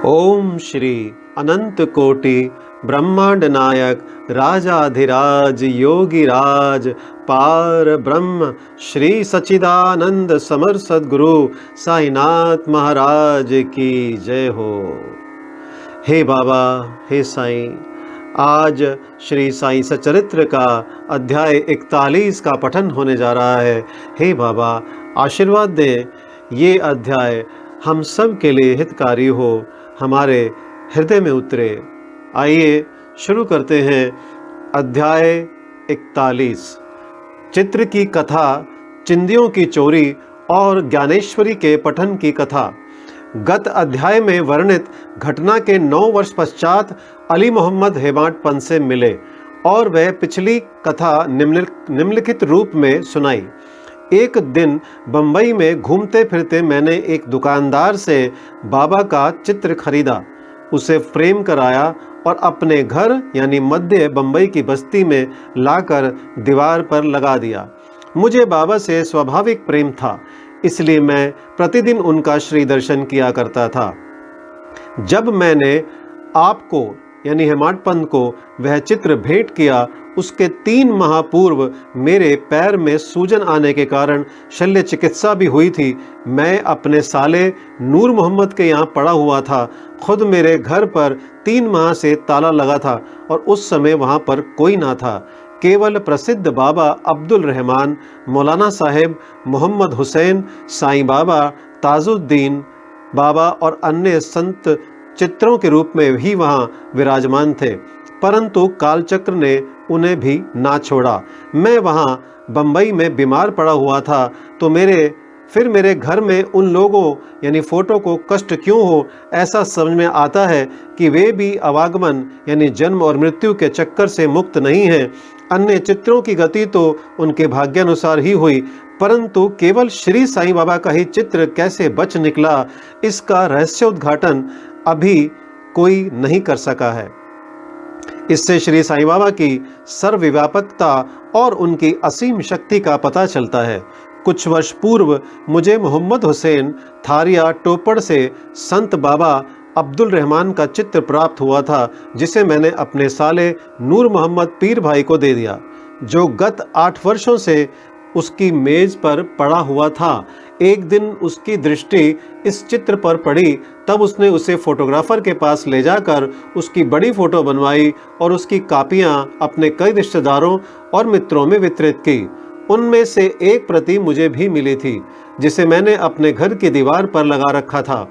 ओम श्री अनंत कोटि ब्रह्मांड नायक राजाधिराज योगीराज पार ब्रह्म श्री सच्चिदानंद समर सद्गुरु साईनाथ महाराज की जय हो। हे बाबा, हे साईं, आज श्री साईं सच्चरित्र का अध्याय 41 का पठन होने जा रहा है। हे बाबा, आशीर्वाद दें, ये अध्याय हम सब के लिए हितकारी हो, हमारे हृदय में उतरे। आइए शुरू करते हैं अध्याय 41। चित्र की कथा, चिंदियों की चोरी और ज्ञानेश्वरी के पठन की कथा। गत अध्याय में वर्णित घटना के 9 वर्ष पश्चात अली मोहम्मद हेमाडपंत से मिले और वह पिछली कथा निम्नलिखित रूप में सुनाई। एक दिन बंबई में घूमते फिरते मैंने एक दुकानदार से बाबा का चित्र खरीदा, उसे फ्रेम कराया और अपने घर यानी मध्य बंबई की बस्ती में लाकर दीवार पर लगा दिया। मुझे बाबा से स्वाभाविक प्रेम था, इसलिए मैं प्रतिदिन उनका श्री दर्शन किया करता था। जब मैंने आपको यानी हेमाडपंत को वह चित्र भेंट किया, उसके 3 माह पूर्व मेरे पैर में सूजन आने के कारण शल्य चिकित्सा भी हुई थी। मैं अपने साले नूर मोहम्मद के यहाँ पड़ा हुआ था। खुद मेरे घर पर 3 माह से ताला लगा था और उस समय वहाँ पर कोई ना था। केवल प्रसिद्ध बाबा अब्दुल रहमान, मौलाना साहेब मोहम्मद हुसैन, साईं बाबा, ताजुद्दीन बाबा और अन्य संत चित्रों के रूप में भी वहाँ विराजमान थे, परंतु कालचक्र ने उन्हें भी ना छोड़ा। मैं वहाँ बंबई में बीमार पड़ा हुआ था, तो मेरे घर में उन लोगों यानी फोटो को कष्ट क्यों हो, ऐसा समझ में आता है कि वे भी अवागमन यानी जन्म और मृत्यु के चक्कर से मुक्त नहीं हैं। अन्य चित्रों की गति तो उनके भाग्यानुसार ही हुई, परंतु केवल श्री साईं बाबा का ही चित्र कैसे बच निकला, इसका रहस्योद्घाटन अभी कोई नहीं कर सका है। इससे श्री साईं बाबा की सर्वव्यापकता और उनकी असीम शक्ति का पता चलता है। कुछ वर्ष पूर्व मुझे मोहम्मद हुसैन थारिया टोपड़ से संत बाबा अब्दुल रहमान का चित्र प्राप्त हुआ था, जिसे मैंने अपने साले नूर मोहम्मद पीर भाई को दे दिया, जो गत 8 वर्षों से उसकी मेज पर पड़ा हुआ था। एक दिन उसकी दृष्टि इस चित्र पर पड़ी, तब उसने उसे फोटोग्राफर के पास ले जाकर उसकी बड़ी फोटो बनवाई और उसकी कापियां अपने कई रिश्तेदारों और मित्रों में वितरित की। उनमें से एक प्रति मुझे भी मिली थी, जिसे मैंने अपने घर की दीवार पर लगा रखा था।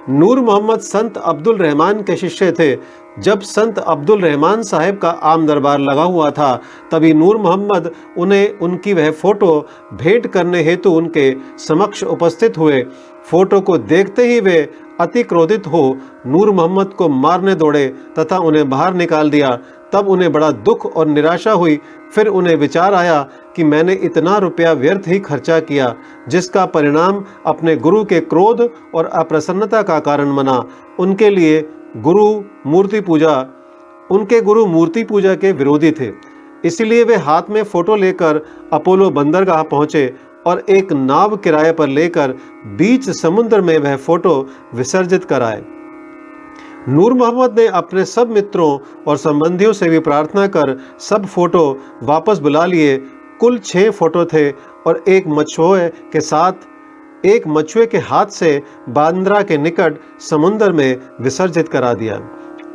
नूर मोहम्मद संत अब्दुल रहमान के शिष्य थे। जब संत अब्दुल रहमान साहब का आम दरबार लगा हुआ था, तभी नूर मोहम्मद उन्हें उनकी वह फोटो भेंट करने हेतु उनके समक्ष उपस्थित हुए। फोटो को देखते ही वे अति क्रोधित हो नूर मोहम्मद को मारने दौड़े तथा उन्हें बाहर निकाल दिया। तब उन्हें बड़ा दुख और निराशा हुई। फिर उन्हें विचार आया कि मैंने इतना रुपया व्यर्थ ही खर्चा किया, जिसका परिणाम अपने गुरु के क्रोध और अप्रसन्नता का कारण बना। उनके गुरु मूर्ति पूजा के विरोधी थे, इसलिए वे हाथ में फोटो लेकर अपोलो बंदरगाह पहुंचे और एक नाव किराए पर लेकर बीच समुद्र में वह फोटो विसर्जित कराए। नूर मोहम्मद ने अपने सब मित्रों और संबंधियों से भी प्रार्थना कर सब फोटो वापस बुला लिए। कुल 6 फोटो थे और एक मछुए के हाथ से बांद्रा के निकट समुद्र में विसर्जित करा दिया।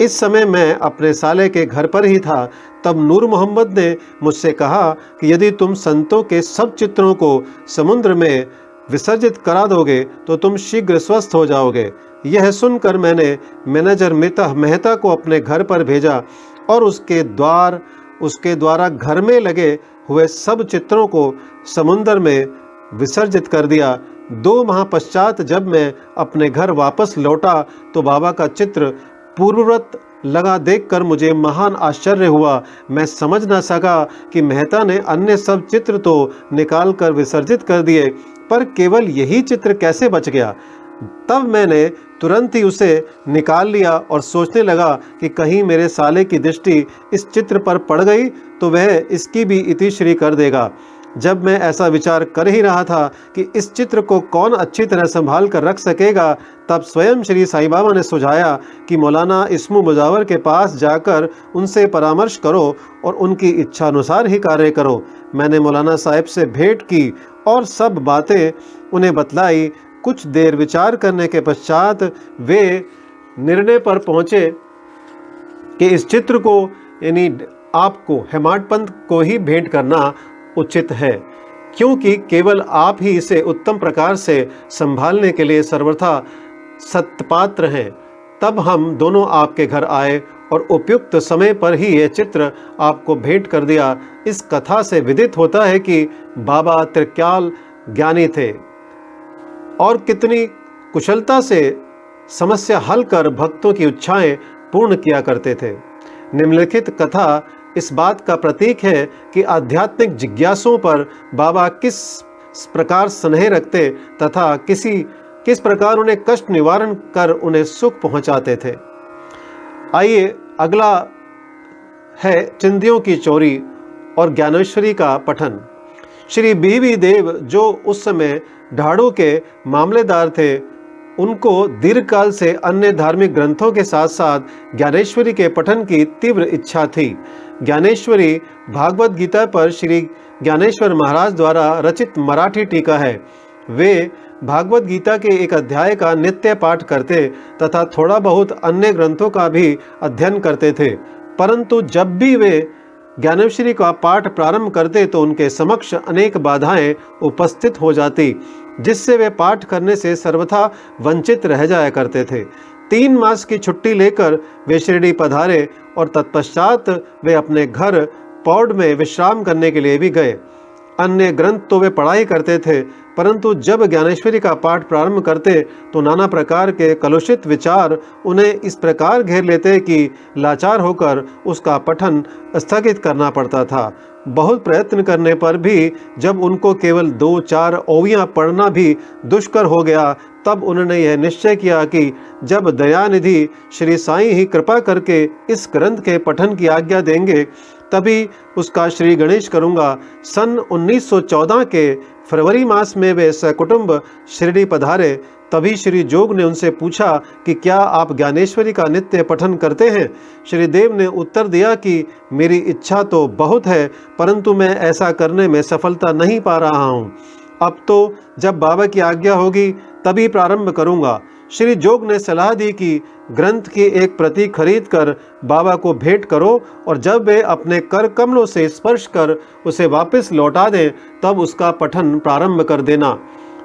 इस समय मैं अपने साले के घर पर ही था। तब नूर मोहम्मद ने मुझसे कहा कि यदि तुम संतों के सब चित्रों को समुद्र में विसर्जित करा दोगे तो तुम शीघ्र स्वस्थ हो जाओगे। यह सुनकर मैंने मैनेजर मेहता को अपने घर पर भेजा और उसके द्वारा घर में लगे हुए सब चित्रों को समुद्र में विसर्जित कर दिया। 2 माह पश्चात जब मैं अपने घर वापस लौटा तो बाबा का चित्र पूर्ववत लगा देखकर मुझे महान आश्चर्य हुआ। मैं समझ न सका कि मेहता ने अन्य सब चित्र तो निकाल कर विसर्जित कर दिए, पर केवल यही चित्र कैसे बच गया। तब मैंने तुरंत ही उसे निकाल लिया और सोचने लगा कि कहीं मेरे साले की दृष्टि इस चित्र पर पड़ गई तो वह इसकी भी इतिश्री कर देगा। जब मैं ऐसा विचार कर ही रहा था कि इस चित्र को कौन अच्छी तरह संभाल कर रख सकेगा, तब स्वयं श्री साईं बाबा ने सुझाया कि मौलाना इस्मू मुजावर के पास जाकर उनसे परामर्श करो और उनकी इच्छा अनुसार ही कार्य करो। मैंने मौलाना साहब से भेंट की और सब बातें उन्हें बतलाई। कुछ देर विचार करने के पश्चात वे निर्णय पर पहुँचे कि इस चित्र को यानी आपको हेमाडपंत को ही भेंट करना उचित है, क्योंकि केवल आप ही इसे उत्तम प्रकार से संभालने के लिए सर्वथा सत्पात्र हैं। तब हम दोनों आपके घर आए और उपयुक्त समय पर ही यह चित्र आपको भेंट कर दिया। इस कथा से विदित होता है कि बाबा त्रिकाल ज्ञानी थे और कितनी कुशलता से समस्या हल कर भक्तों की इच्छाएं पूर्ण किया करते थे। निम्नलिखित कथा इस बात का प्रतीक है कि आध्यात्मिक जिज्ञासुओं पर बाबा किस प्रकार स्नेह रखते तथा किस प्रकार उन्हें कष्ट निवारण कर उन्हें सुख पहुंचाते थे। आइए अगला है चिंदियों की चोरी और ज्ञानेश्वरी का पठन। श्री बीवी देव जो उस समय ढाड़ू के मामलेदार थे, उनको दीर्घकाल से अन्य धार्मिक ग्रंथों के साथ साथ ज्ञानेश्वरी के पठन की तीव्र इच्छा थी। ज्ञानेश्वरी भागवत गीता पर श्री ज्ञानेश्वर महाराज द्वारा रचित मराठी टीका है। वे भागवत गीता के एक अध्याय का नित्य पाठ करते तथा थोड़ा बहुत अन्य ग्रंथों का भी अध्ययन करते थे, परंतु जब भी वे ज्ञानेश्वरी का पाठ प्रारंभ करते तो उनके समक्ष अनेक बाधाएं उपस्थित हो जाती, जिससे वे पाठ करने से सर्वथा वंचित रह जाया करते थे। 3 मास की छुट्टी लेकर वे शिरडी पधारे और तत्पश्चात वे अपने घर पौड़ में विश्राम करने के लिए भी गए। अन्य ग्रंथ तो वे पढ़ाई करते थे, परंतु जब ज्ञानेश्वरी का पाठ प्रारंभ करते तो नाना प्रकार के कलुषित विचार उन्हें इस प्रकार घेर लेते कि लाचार होकर उसका पठन स्थगित करना पड़ता था। बहुत प्रयत्न करने पर भी जब उनको केवल 2-4 ओवियां पढ़ना भी दुष्कर हो गया, तब उन्होंने यह निश्चय किया कि जब दयानिधि श्री साईं ही कृपा करके इस ग्रंथ के पठन की आज्ञा देंगे, तभी उसका श्री गणेश करूंगा। सन 1914 के फरवरी मास में वे सकुटुंब शिरडी पधारे। तभी श्री जोग ने उनसे पूछा कि क्या आप ज्ञानेश्वरी का नित्य पठन करते हैं? श्री देव ने उत्तर दिया कि मेरी इच्छा तो बहुत है, परंतु मैं ऐसा करने में सफलता नहीं पा रहा हूँ। अब तो जब बाबा की आज्ञा होगी तभी प्रारंभ करूँगा। श्री जोग ने सलाह दी कि ग्रंथ की एक प्रति खरीद कर बाबा को भेंट करो और जब वे अपने कर कमलों से स्पर्श कर उसे वापस लौटा दें, तब उसका पठन प्रारंभ कर देना।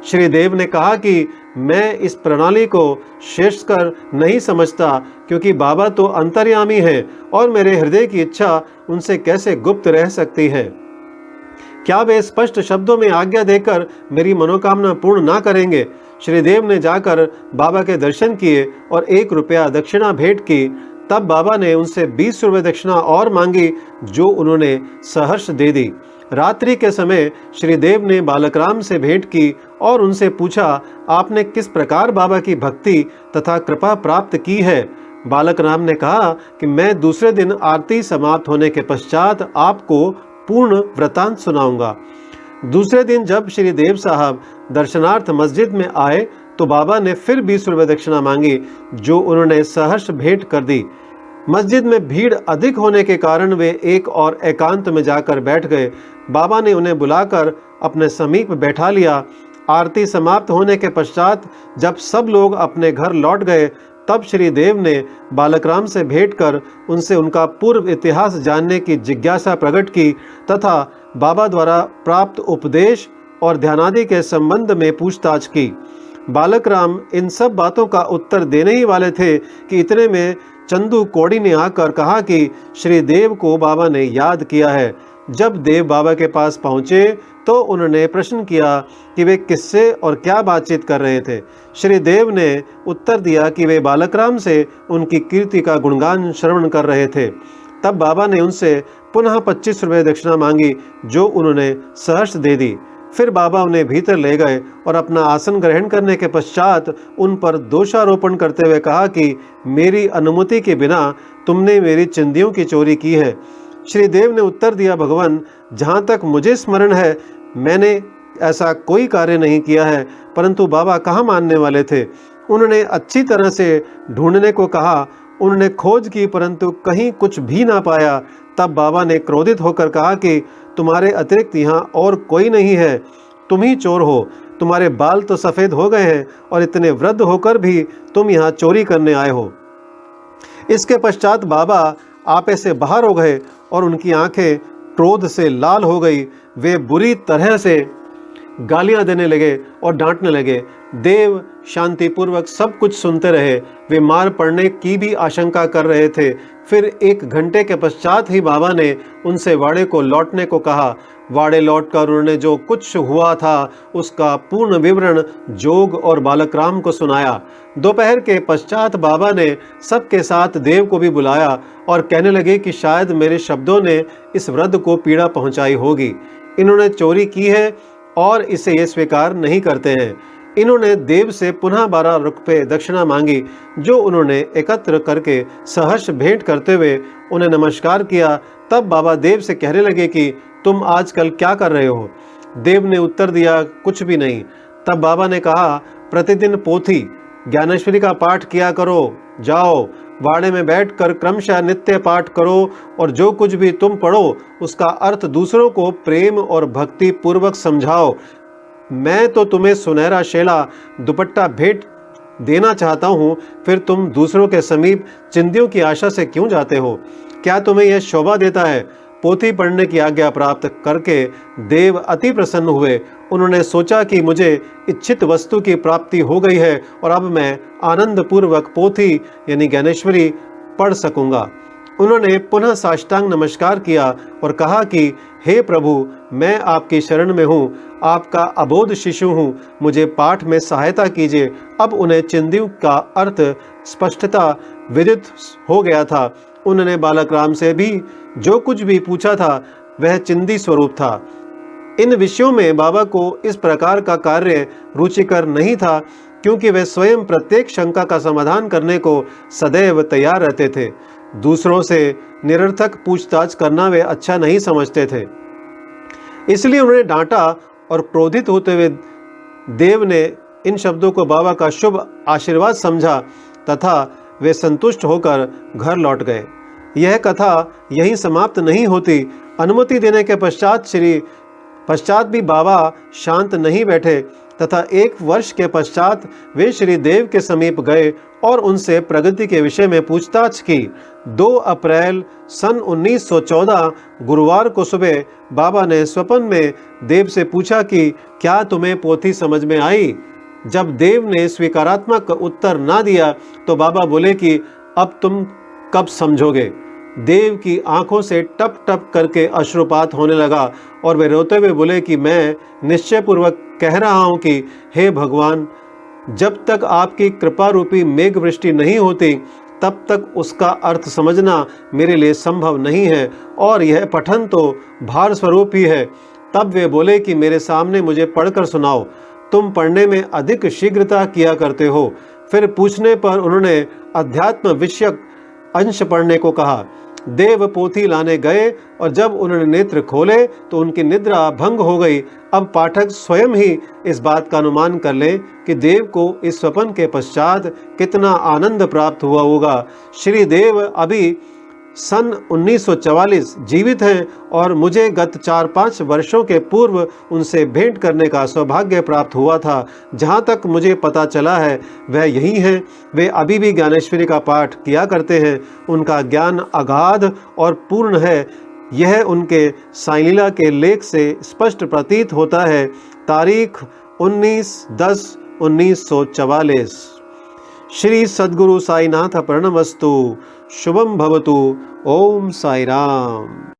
श्री देव ने कहा कि मैं इस प्रणाली को श्रेष्ठकर नहीं समझता, क्योंकि बाबा तो अंतर्यामी है और मेरे हृदय की इच्छा उनसे कैसे गुप्त रह सकती है। क्या वे स्पष्ट शब्दों में आज्ञा देकर मेरी मनोकामना पूर्ण ना करेंगे? श्री देव ने जाकर बाबा के दर्शन किए और 1 रुपया दक्षिणा भेंट की। तब बाबा ने उनसे 20 रुपये दक्षिणा और मांगी, जो उन्होंने सहर्ष दे दी। रात्रि के समय श्री देव ने बालकराम से भेंट की और उनसे पूछा, आपने किस प्रकार बाबा की भक्ति तथा कृपा प्राप्त की है? बालक राम ने कहा कि मैं दूसरे दिन आरती समाप्त होने के पश्चात आपको पूर्ण वृतांत सुनाऊंगा। दूसरे दिन जब श्री देव साहब दर्शनार्थ मस्जिद में आए तो बाबा ने फिर 20 रुपये दक्षिणा मांगी, जो उन्होंने सहर्ष भेंट कर दी। मस्जिद में भीड़ अधिक होने के कारण वे एक और एकांत में जाकर बैठ गए। बाबा ने उन्हें बुलाकर अपने समीप बैठा लिया। आरती समाप्त होने के पश्चात जब सब लोग अपने घर लौट गए, तब श्री देव ने बालकराम से भेंट कर उनसे उनका पूर्व इतिहास जानने की जिज्ञासा प्रकट की तथा बाबा द्वारा प्राप्त उपदेश और ध्यानादि के संबंध में पूछताछ की। बालकराम इन सब बातों का उत्तर देने ही वाले थे कि इतने में चंदू कोड़ी ने आकर कहा कि श्री देव को बाबा ने याद किया है। जब देव बाबा के पास पहुँचे तो उन्होंने प्रश्न किया कि वे किससे और क्या बातचीत कर रहे थे। श्री देव ने उत्तर दिया कि वे बालकराम से उनकी कीर्ति का गुणगान श्रवण कर रहे थे। तब बाबा ने उनसे पुनः 25 रुपये दक्षिणा मांगी, जो उन्होंने सहर्ष दे दी। फिर बाबा उन्हें भीतर ले गए और अपना आसन ग्रहण करने के पश्चात उन पर दोषारोपण करते हुए कहा कि मेरी अनुमति के बिना तुमने मेरी चिंदियों की चोरी की है। श्री देव ने उत्तर दिया, भगवान, जहाँ तक मुझे स्मरण है मैंने ऐसा कोई कार्य नहीं किया है। परंतु बाबा कहाँ मानने वाले थे। उन्होंने अच्छी तरह से ढूंढने को कहा। उन्होंने खोज की परंतु कहीं कुछ भी ना पाया। तब बाबा ने क्रोधित होकर कहा कि तुम्हारे अतिरिक्त यहाँ और कोई नहीं है, तुम ही चोर हो। तुम्हारे बाल तो सफ़ेद हो गए हैं और इतने वृद्ध होकर भी तुम यहाँ चोरी करने आए हो। इसके पश्चात बाबा आपे से बाहर हो गए और उनकी आंखें क्रोध से लाल हो गई। वे बुरी तरह से गालियां देने लगे और डांटने लगे। देव शांतिपूर्वक सब कुछ सुनते रहे। वे मार पड़ने की भी आशंका कर रहे थे। फिर 1 घंटे के पश्चात ही बाबा ने उनसे वाड़े को लौटने को कहा। वाड़े लौटकर उन्होंने जो कुछ हुआ था उसका पूर्ण विवरण जोग और बालक राम को सुनाया। दोपहर के पश्चात बाबा ने सबके साथ देव को भी बुलाया और कहने लगे कि शायद मेरे शब्दों ने इस वृद्ध को पीड़ा पहुंचाई होगी। इन्होंने चोरी की है और इसे ये स्वीकार नहीं करते हैं। इन्होंने देव से पुनः 12 रुपये दक्षिणा मांगी, जो उन्होंने एकत्र करके सहर्ष भेंट करते हुए उन्हें नमस्कार किया। तब बाबा देव से कहने लगे कि तुम आजकल क्या कर रहे हो। देव ने उत्तर दिया, कुछ भी नहीं। तब बाबा ने कहा, प्रतिदिन पोथी ज्ञानेश्वरी का पाठ किया करो। जाओ वाड़े में बैठकर क्रमशः नित्य पाठ करो और जो कुछ भी तुम पढ़ो उसका अर्थ दूसरों को प्रेम और भक्ति पूर्वक समझाओ। मैं तो तुम्हें सुनहरा शेला दुपट्टा भेंट देना चाहता हूँ, फिर तुम दूसरों के समीप चिंदियों की आशा से क्यों जाते हो। क्या तुम्हें यह शोभा देता है। पोथी पढ़ने की आज्ञा प्राप्त करके देव अति प्रसन्न हुए। उन्होंने सोचा कि मुझे इच्छित वस्तु की प्राप्ति हो गई है और अब मैं आनंद पूर्वक पोथी यानी ज्ञानेश्वरी पढ़ सकूंगा। उन्होंने पुनः साष्टांग नमस्कार किया और कहा कि हे प्रभु, मैं आपकी शरण में हूँ, आपका अबोध शिशु हूँ, मुझे पाठ में सहायता कीजिए। अब उन्हें चिंदियों का अर्थ स्पष्टता विदित हो गया था। उन्होंने बालक राम से भी जो कुछ भी पूछा था वह चिंदी स्वरूप था। इन विषयों में बाबा को इस प्रकार का कार्य रुचिकर नहीं था, क्योंकि वे स्वयं प्रत्येक शंका का समाधान करने को सदैव तैयार रहते थे। दूसरों से निरर्थक पूछताछ करना वे अच्छा नहीं समझते थे। इसलिए उन्हें डांटा और क्रोधित होते हुए देव ने इन शब्दों को बाबा का शुभ आशीर्वाद समझा तथा वे संतुष्ट होकर घर लौट गए। यह कथा यहीं समाप्त नहीं होती। अनुमति देने के पश्चात भी बाबा शांत नहीं बैठे तथा 1 वर्ष के पश्चात वे श्री देव के समीप गए और उनसे प्रगति के विषय में पूछताछ की। 2 अप्रैल सन 1914 गुरुवार को सुबह बाबा ने स्वप्न में देव से पूछा कि क्या तुम्हें पोथी समझ में आई। जब देव ने स्वीकारात्मक उत्तर ना दिया तो बाबा बोले कि अब तुम कब समझोगे। देव की आंखों से टप टप करके अश्रुपात होने लगा और वे रोते हुए बोले कि मैं निश्चयपूर्वक कह रहा हूं कि हे भगवान, जब तक आपकी कृपा रूपी मेघ वृष्टि नहीं होती तब तक उसका अर्थ समझना मेरे लिए संभव नहीं है और यह पठन तो भार स्वरूप ही है। तब वे बोले कि मेरे सामने मुझे पढ़कर सुनाओ, तुम पढ़ने में अधिक शीघ्रता किया करते हो। फिर पूछने पर उन्होंने अध्यात्म विषयक अंश पढ़ने को कहा। देव पोथी लाने गए और जब उन्होंने नेत्र खोले तो उनकी निद्रा भंग हो गई। अब पाठक स्वयं ही इस बात का अनुमान कर ले कि देव को इस स्वप्न के पश्चात कितना आनंद प्राप्त हुआ होगा। श्री देव अभी सन 1944 जीवित हैं और मुझे गत 4-5 वर्षों के पूर्व उनसे भेंट करने का सौभाग्य प्राप्त हुआ था। जहाँ तक मुझे पता चला है वह यही हैं। वे अभी भी ज्ञानेश्वरी का पाठ किया करते हैं। उनका ज्ञान अगाध और पूर्ण है। यह उनके साईलीला के लेख से स्पष्ट प्रतीत होता है। तारीख 19/10/1944। श्री सद्गुरु साईनाथ प्रणमस्तु। शुभम भवतु। ओम साई राम।